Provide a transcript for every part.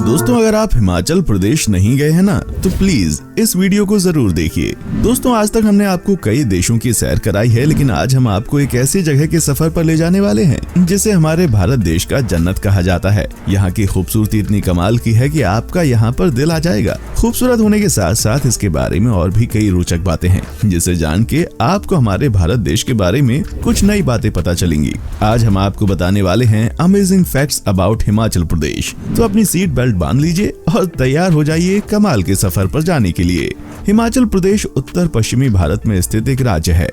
दोस्तों, अगर आप हिमाचल प्रदेश नहीं गए हैं ना, तो प्लीज इस वीडियो को जरूर देखिए। दोस्तों, आज तक हमने आपको कई देशों की सैर कराई है, लेकिन आज हम आपको एक ऐसी जगह के सफर पर ले जाने वाले हैं जिसे हमारे भारत देश का जन्नत कहा जाता है। यहाँ की खूबसूरती इतनी कमाल की है कि आपका यहाँ पर दिल आ जाएगा। खूबसूरत होने के साथ साथ इसके बारे में और भी कई रोचक बातें हैं, जिसे जान के आपको हमारे भारत देश के बारे में कुछ नई बातें पता चलेंगी। आज हम आपको बताने वाले हैं amazing facts about Himachal Pradesh. तो अपनी सीट बेल्ट बांध लीजिए और तैयार हो जाइए कमाल के सफर पर जाने के लिए। हिमाचल प्रदेश उत्तर पश्चिमी भारत में स्थित एक राज्य है।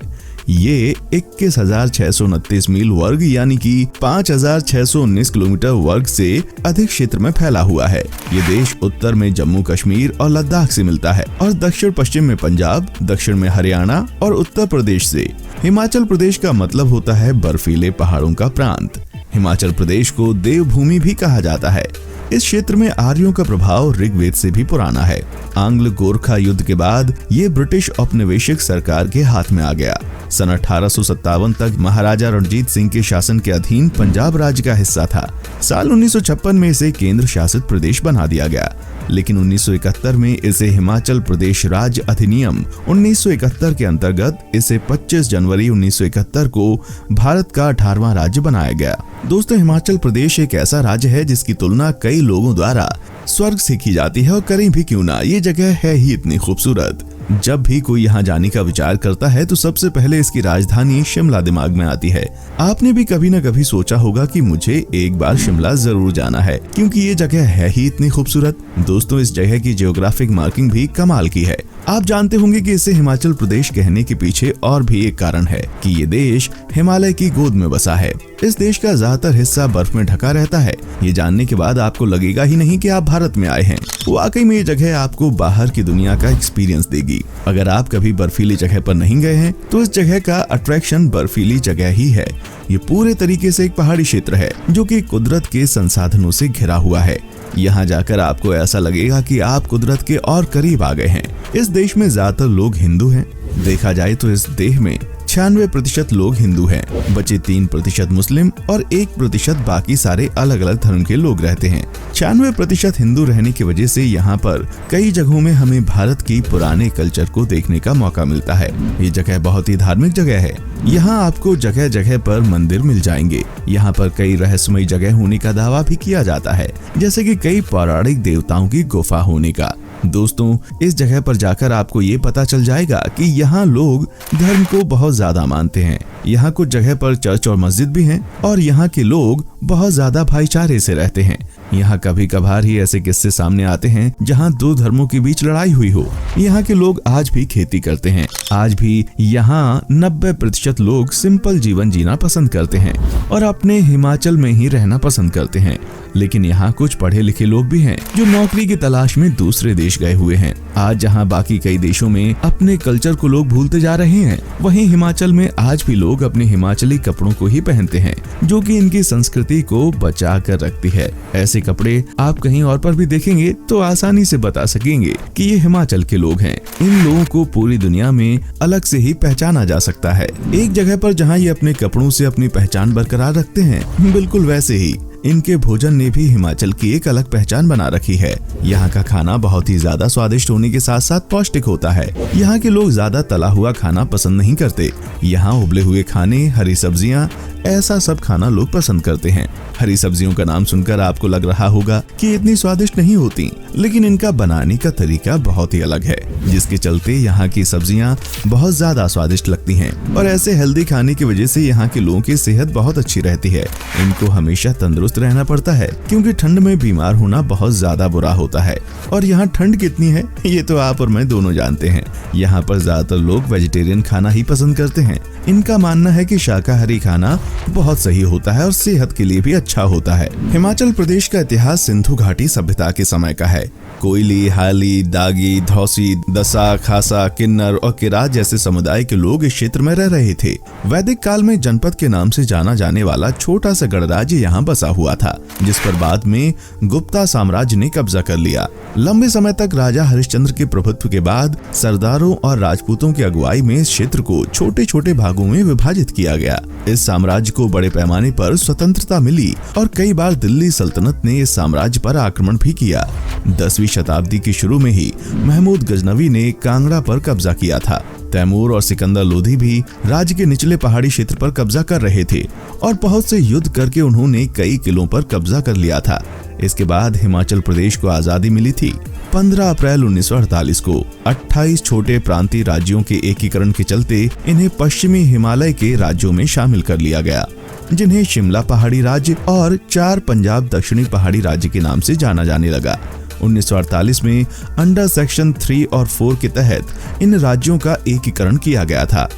ये 21,629 मील वर्ग यानी कि 5,619 किलोमीटर वर्ग से अधिक क्षेत्र में फैला हुआ है। ये देश उत्तर में जम्मू कश्मीर और लद्दाख से मिलता है और दक्षिण पश्चिम में पंजाब, दक्षिण में हरियाणा और उत्तर प्रदेश से। हिमाचल प्रदेश का मतलब होता है बर्फीले पहाड़ों का प्रांत। हिमाचल प्रदेश को देवभूमि भी कहा जाता है। इस क्षेत्र में आर्यों का प्रभाव ऋग्वेद से भी पुराना है। आंग्ल गोरखा युद्ध के बाद ये ब्रिटिश औपनिवेशिक सरकार के हाथ में आ गया। सन 1857 तक महाराजा रणजीत सिंह के शासन के अधीन पंजाब राज्य का हिस्सा था। साल 1956 में इसे केंद्र शासित प्रदेश बना दिया गया, लेकिन 1971 में इसे हिमाचल प्रदेश राज्य अधिनियम 1971 के अंतर्गत इसे 25 जनवरी 1971 को भारत का 18वां राज्य बनाया गया। दोस्तों, हिमाचल प्रदेश एक ऐसा राज्य है जिसकी तुलना कई लोगों द्वारा स्वर्ग से की जाती है, और करें भी क्यों ना, ये जगह है ही इतनी खूबसूरत। जब भी कोई यहाँ जाने का विचार करता है तो सबसे पहले इसकी राजधानी शिमला दिमाग में आती है। आपने भी कभी न कभी सोचा होगा कि मुझे एक बार शिमला जरूर जाना है, क्योंकि ये जगह है ही इतनी खूबसूरत। दोस्तों, इस जगह की जियोग्राफिक मार्किंग भी कमाल की है। आप जानते होंगे कि इसे हिमाचल प्रदेश कहने के पीछे और भी एक कारण है कि ये देश हिमालय की गोद में बसा है। इस देश का ज्यादातर हिस्सा बर्फ में ढका रहता है। ये जानने के बाद आपको लगेगा ही नहीं कि आप भारत में आए हैं। वाकई में ये जगह आपको बाहर की दुनिया का एक्सपीरियंस देगी। अगर आप कभी बर्फीली जगह पर नहीं गए हैं तो इस जगह का अट्रैक्शन बर्फीली जगह ही है। ये पूरे तरीके से एक पहाड़ी क्षेत्र है जो कि कुदरत के संसाधनों से घिरा हुआ है। यहाँ जाकर आपको ऐसा लगेगा कि आप कुदरत के और करीब आ गए हैं। इस देश में ज्यादातर लोग हिंदू हैं। देखा जाए तो इस देश में 96% लोग हिंदू हैं, बचे 3% मुस्लिम और 1% बाकी सारे अलग अलग धर्म के लोग रहते हैं। 96% हिंदू रहने की वजह से यहाँ पर कई जगहों में हमें भारत की पुराने कल्चर को देखने का मौका मिलता है। ये जगह बहुत ही धार्मिक जगह है। यहाँ आपको जगह जगह पर मंदिर मिल जाएंगे। यहाँ पर कई रहस्यमयी जगह होने का दावा भी किया जाता है, जैसे कि कई पौराणिक देवताओं की गुफा होने का। दोस्तों, इस जगह पर जाकर आपको ये पता चल जाएगा कि यहाँ लोग धर्म को बहुत ज्यादा मानते हैं। यहाँ कुछ जगह पर चर्च और मस्जिद भी हैं और यहाँ के लोग बहुत ज्यादा भाईचारे से रहते हैं। यहाँ कभी कभार ही ऐसे किस्से सामने आते हैं जहाँ दो धर्मों के बीच लड़ाई हुई हो। यहाँ के लोग आज भी खेती करते हैं। आज भी यहाँ 90% लोग सिंपल जीवन जीना पसंद करते हैं और अपने हिमाचल में ही रहना पसंद करते हैं। लेकिन यहाँ कुछ पढ़े लिखे लोग भी हैं जो नौकरी की तलाश में दूसरे देश गए हुए हैं। आज जहाँ बाकी कई देशों में अपने कल्चर को लोग भूलते जा रहे हैं, वहीं हिमाचल में आज भी लोग अपने हिमाचली कपड़ों को ही पहनते हैं, जो कि इनकी संस्कृति को बचा कर रखती है। ऐसे कपड़े आप कहीं और पर भी देखेंगे तो आसानी से बता सकेंगे कि ये हिमाचल के लोग हैं। इन लोगों को पूरी दुनिया में अलग से ही पहचाना जा सकता है। एक जगह पर जहाँ ये अपने कपड़ों से अपनी पहचान बरकरार रखते हैं, बिल्कुल वैसे ही इनके भोजन ने भी हिमाचल की एक अलग पहचान बना रखी है। यहाँ का खाना बहुत ही ज्यादा स्वादिष्ट होने के साथ साथ पौष्टिक होता है। यहाँ के लोग ज्यादा तला हुआ खाना पसंद नहीं करते। यहाँ उबले हुए खाने, हरी सब्जियाँ, ऐसा सब खाना लोग पसंद करते हैं। हरी सब्जियों का नाम सुनकर आपको लग रहा होगा कि इतनी स्वादिष्ट नहीं होती, लेकिन इनका बनाने का तरीका बहुत ही अलग है, जिसके चलते यहाँ की सब्जियाँ बहुत ज्यादा स्वादिष्ट लगती हैं। और ऐसे हेल्दी खाने की वजह से यहाँ के लोगों की सेहत बहुत अच्छी रहती है। इनको हमेशा तंदुरुस्त रहना पड़ता है, क्योंकि ठंड में बीमार होना बहुत ज्यादा बुरा होता है। और यहाँ ठंड कितनी है ये तो आप और मैं दोनों जानते हैं। यहाँ पर ज्यादातर लोग वेजिटेरियन खाना ही पसंद करते हैं। इनका मानना है कि शाकाहारी खाना बहुत सही होता है और सेहत के लिए भी अच्छा होता है। हिमाचल प्रदेश का इतिहास सिंधु घाटी सभ्यता के समय का है। कोयली, हाली, दागी, धौसी, दसा, खासा, किन्नर और किरात जैसे समुदाय के लोग इस क्षेत्र में रह रहे थे। वैदिक काल में जनपद के नाम से जाना जाने वाला छोटा सा गणराज्य यहाँ बसा हुआ था, जिस पर बाद में गुप्ता साम्राज्य ने कब्जा कर लिया। लंबे समय तक राजा हरिश्चंद्र के प्रभुत्व के बाद सरदारों और राजपूतों की अगुवाई में इस क्षेत्र को छोटे छोटे भागों में विभाजित किया गया। इस साम्राज्य को बड़े पैमाने पर स्वतंत्रता मिली और कई बार दिल्ली सल्तनत ने इस साम्राज्य पर आक्रमण भी किया। 10वीं शताब्दी के शुरू में ही महमूद गजनवी ने कांगड़ा पर कब्जा किया था। तैमूर और सिकंदर लोधी भी राज्य के निचले पहाड़ी क्षेत्र पर कब्जा कर रहे थे और बहुत से युद्ध करके उन्होंने कई किलों पर कब्जा कर लिया था। इसके बाद हिमाचल प्रदेश को आजादी मिली थी। 15 अप्रैल 1948 को 28 छोटे प्रांतीय राज्यों के एकीकरण के चलते इन्हें पश्चिमी हिमालय के राज्यों में शामिल कर लिया गया, जिन्हें शिमला पहाड़ी राज्य और 4 पंजाब दक्षिणी पहाड़ी राज्य के नाम से जाना जाने लगा। 1948 में अंडर सेक्शन 3 और 4 के तहत इन राज्यों का एकीकरण किया गया था।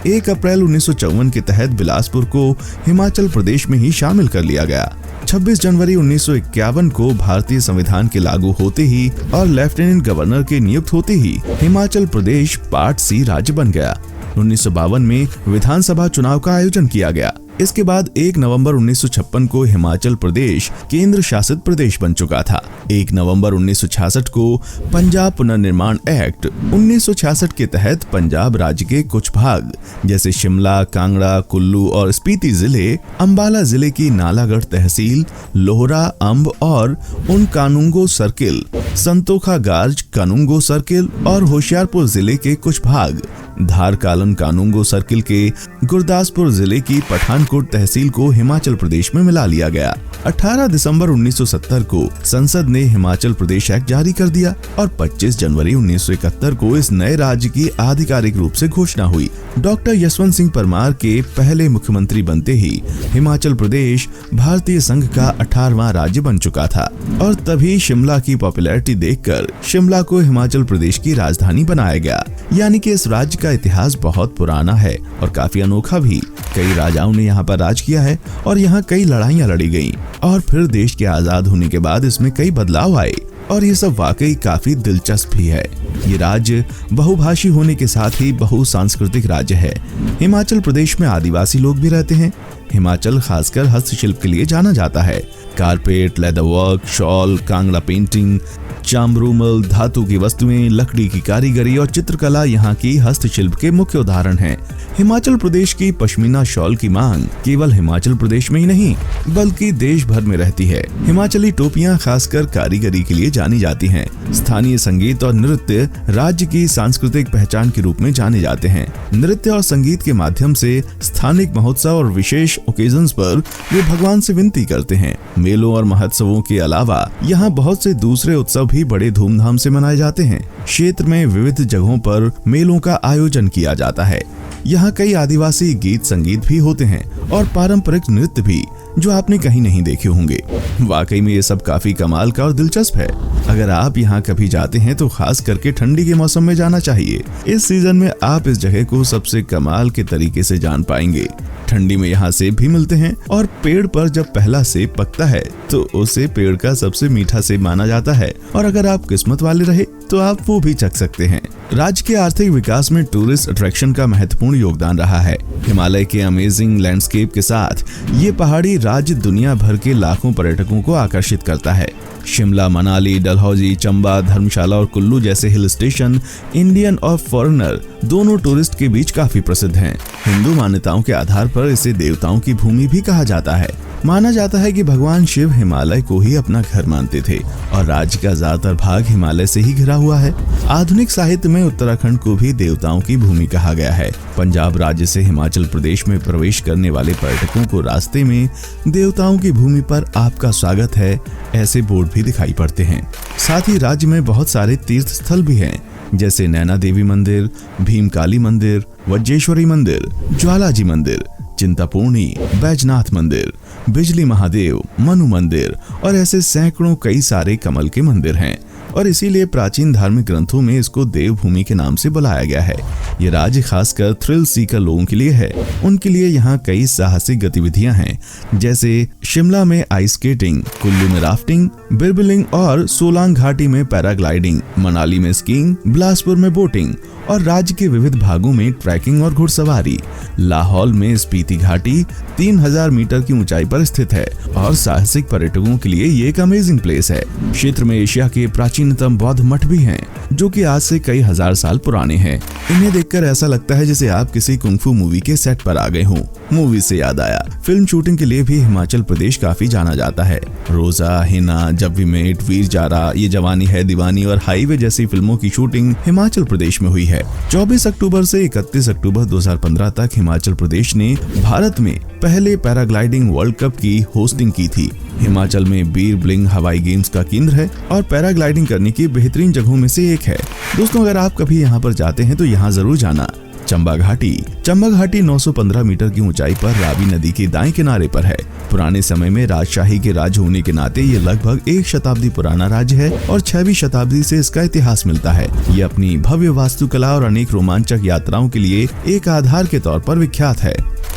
1 अप्रैल 1954 के तहत बिलासपुर को हिमाचल प्रदेश में ही शामिल कर लिया गया। 26 जनवरी 1951 को भारतीय संविधान के लागू होते ही और लेफ्टिनेंट गवर्नर के नियुक्त होते ही हिमाचल प्रदेश पार्ट सी राज्य बन गया। 1952 में विधानसभा चुनाव का आयोजन किया गया। इसके बाद 1 नवंबर 1956 को हिमाचल प्रदेश केंद्र शासित प्रदेश बन चुका था। 1 नवंबर 1966 को पंजाब पुनर्निर्माण एक्ट 1966 के तहत पंजाब राज्य के कुछ भाग जैसे शिमला, कांगड़ा, कुल्लू और स्पीति जिले, अंबाला जिले की नालागढ़ तहसील, लोहरा, अंब और उन कानूंगो सर्किल, संतोखा गार्ज कानूंगो सर्किल और होशियारपुर जिले के कुछ भाग, धार कालन कानूंगो सर्किल के गुरदासपुर जिले की पठानकोट तहसील को हिमाचल प्रदेश में मिला लिया गया। 18 दिसंबर 1970 को संसद ने हिमाचल प्रदेश एक्ट जारी कर दिया और 25 जनवरी 1971 को इस नए राज्य की आधिकारिक रूप से घोषणा हुई। डॉक्टर यशवंत सिंह परमार के पहले मुख्यमंत्री बनते ही हिमाचल प्रदेश भारतीय संघ का 18वां राज्य बन चुका था और तभी शिमला की पॉपुलैरिटी देखकर शिमला को हिमाचल प्रदेश की राजधानी बनाया गया। यानी कि इस राज्य का इतिहास बहुत पुराना है और काफी अनोखा भी। कई राजाओं ने यहाँ पर राज किया है और यहाँ कई लड़ाइयाँ लड़ी गयी और फिर देश के आजाद होने के बाद इसमें कई बदलाव आए और ये सब वाकई काफी दिलचस्प भी है। ये राज्य बहुभाषी होने के साथ ही बहुसांस्कृतिक राज्य है। हिमाचल प्रदेश में आदिवासी लोग भी रहते हैं। हिमाचल खासकर हस्तशिल्प के लिए जाना जाता है। Carpet, leather work, shawl, Kangra painting, चामरूमल, धातु की वस्तुएं, लकड़ी की कारीगरी और चित्रकला यहाँ की हस्तशिल्प के मुख्य उदाहरण हैं। हिमाचल प्रदेश की पश्मीना शॉल की मांग केवल हिमाचल प्रदेश में ही नहीं बल्कि देश भर में रहती है। हिमाचली टोपियां खासकर कारीगरी के लिए जानी जाती हैं। स्थानीय संगीत और नृत्य राज्य की सांस्कृतिक पहचान के रूप में जाने जाते हैं। नृत्य और संगीत के माध्यम से स्थानिक महोत्सव और विशेष ओकेजन्स पर वे भगवान से विनती करते हैं। मेलों और महोत्सवों के अलावा यहाँ बहुत से दूसरे उत्सव भी बड़े धूमधाम से मनाए जाते हैं। क्षेत्र में विविध जगहों पर मेलों का आयोजन किया जाता है। यहाँ कई आदिवासी गीत संगीत भी होते हैं और पारंपरिक नृत्य भी जो आपने कहीं नहीं देखे होंगे। वाकई में ये सब काफी कमाल का और दिलचस्प है। अगर आप यहाँ कभी जाते हैं तो खास करके ठंडी के मौसम में जाना चाहिए। इस सीजन में आप इस जगह को सबसे कमाल के तरीके से जान पाएंगे। ठंडी में यहाँ सेब भी मिलते हैं और पेड़ पर जब पहला सेब पकता है तो उसे पेड़ का सबसे मीठा सेब माना जाता है और अगर आप किस्मत वाले रहे तो आप वो भी चख सकते हैं। राज्य के आर्थिक विकास में टूरिस्ट अट्रैक्शन का महत्वपूर्ण योगदान रहा है। हिमालय के अमेजिंग लैंडस्केप के साथ ये पहाड़ी राज्य दुनिया भर के लाखों पर्यटकों को आकर्षित करता है। शिमला, मनाली, डलहौजी, चंबा, धर्मशाला और कुल्लू जैसे हिल स्टेशन इंडियन और फॉरेनर दोनों टूरिस्ट के बीच काफी प्रसिद्ध हैं। हिंदू मान्यताओं के आधार पर इसे देवताओं की भूमि भी कहा जाता है। माना जाता है कि भगवान शिव हिमालय को ही अपना घर मानते थे और राज्य का ज्यादातर भाग हिमालय से ही घिरा हुआ है। आधुनिक साहित्य में उत्तराखंड को भी देवताओं की भूमि कहा गया है। पंजाब राज्य से हिमाचल प्रदेश में प्रवेश करने वाले पर्यटकों को रास्ते में देवताओं की भूमि पर आपका स्वागत है ऐसे बोर्ड भी दिखाई पड़ते हैं। साथ ही राज्य में बहुत सारे तीर्थ स्थल भी हैं जैसे नैना देवी मंदिर, भीमकाली मंदिर, वज्रेश्वरी मंदिर, ज्वालाजी मंदिर, चिंतापूर्णी, बैजनाथ मंदिर, बिजली महादेव, मनु मंदिर और ऐसे सैकड़ों कई सारे कमल के मंदिर हैं। और इसीलिए प्राचीन धार्मिक ग्रंथों में इसको देवभूमि के नाम से बुलाया गया है। ये राज्य खासकर थ्रिल सीकर लोगों के लिए है। उनके लिए यहाँ कई साहसिक गतिविधियां हैं, जैसे शिमला में आइस स्केटिंग, कुल्लू में राफ्टिंग, बिरबिलिंग और सोलांग घाटी में पैराग्लाइडिंग, मनाली में स्कीइंग, बिलासपुर में बोटिंग और राज्य के विविध भागों में ट्रैकिंग और घुड़सवारी। लाहौल में स्पीति घाटी 3000 मीटर की ऊंचाई पर स्थित है और साहसिक पर्यटकों के लिए ये एक अमेजिंग प्लेस है। क्षेत्र में एशिया के प्राचीनतम बौद्ध मठ भी हैं, जो कि आज से कई हजार साल पुराने हैं। इन्हें देखकर ऐसा लगता है जैसे आप किसी कुंग-फू मूवी के सेट पर आ गए हों। मूवी से याद आया, फिल्म शूटिंग के लिए भी हिमाचल प्रदेश काफी जाना जाता है। रोजा, हिना, जब वी मेट, वीर जारा, ये जवानी है दीवानी और हाईवे जैसी फिल्मों की शूटिंग हिमाचल प्रदेश में हुई है। 24 अक्टूबर से 31 अक्टूबर 2015 तक हिमाचल प्रदेश ने भारत में पहले पैराग्लाइडिंग वर्ल्ड कप की होस्टिंग की थी। हिमाचल में बीर बिलिंग हवाई गेम्स का केंद्र है और पैराग्लाइडिंग करने की बेहतरीन जगहों में से एक है। दोस्तों, अगर आप कभी यहाँ पर जाते हैं तो यहाँ जरूर जाना। चंबा घाटी 915 मीटर की ऊंचाई पर रावी नदी के दाएं किनारे पर है। पुराने समय में राजशाही के राज्य होने के नाते ये लगभग 1 शताब्दी पुराना राज्य है और 6वीं शताब्दी से इसका इतिहास मिलता है। ये अपनी भव्य वास्तुकला और अनेक रोमांचक यात्राओं के लिए एक आधार के तौर पर विख्यात है।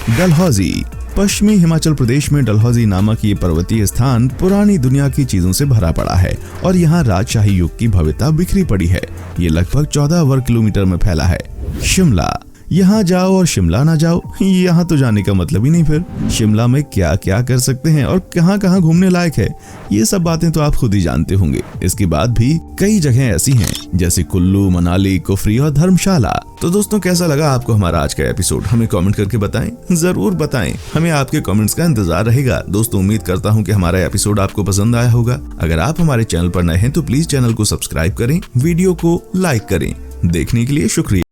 डलहौजी पश्चिमी हिमाचल प्रदेश में डलहौजी नामक ये पर्वतीय स्थान पुरानी दुनिया की चीजों से भरा पड़ा है और यहाँ राजशाही युग की भव्यता बिखरी पड़ी है। ये लगभग 14 वर्ग किलोमीटर में फैला है। शिमला, यहाँ जाओ और शिमला ना जाओ, यहाँ तो जाने का मतलब ही नहीं। फिर शिमला में क्या क्या कर सकते हैं और कहाँ कहाँ घूमने लायक है, ये सब बातें तो आप खुद ही जानते होंगे। इसके बाद भी कई जगह ऐसी हैं जैसे कुल्लू, मनाली, कुफरी और धर्मशाला। तो दोस्तों, कैसा लगा आपको हमारा आज का एपिसोड? हमें कमेंट करके बताएं, जरूर बताएं। हमें आपके कमेंट्स का इंतजार रहेगा। दोस्तों, उम्मीद करता हूँ कि हमारा एपिसोड आपको पसंद आया होगा। अगर आप हमारे चैनल पर नए हैं तो प्लीज चैनल को सब्सक्राइब करें, वीडियो को लाइक करें। देखने के लिए शुक्रिया।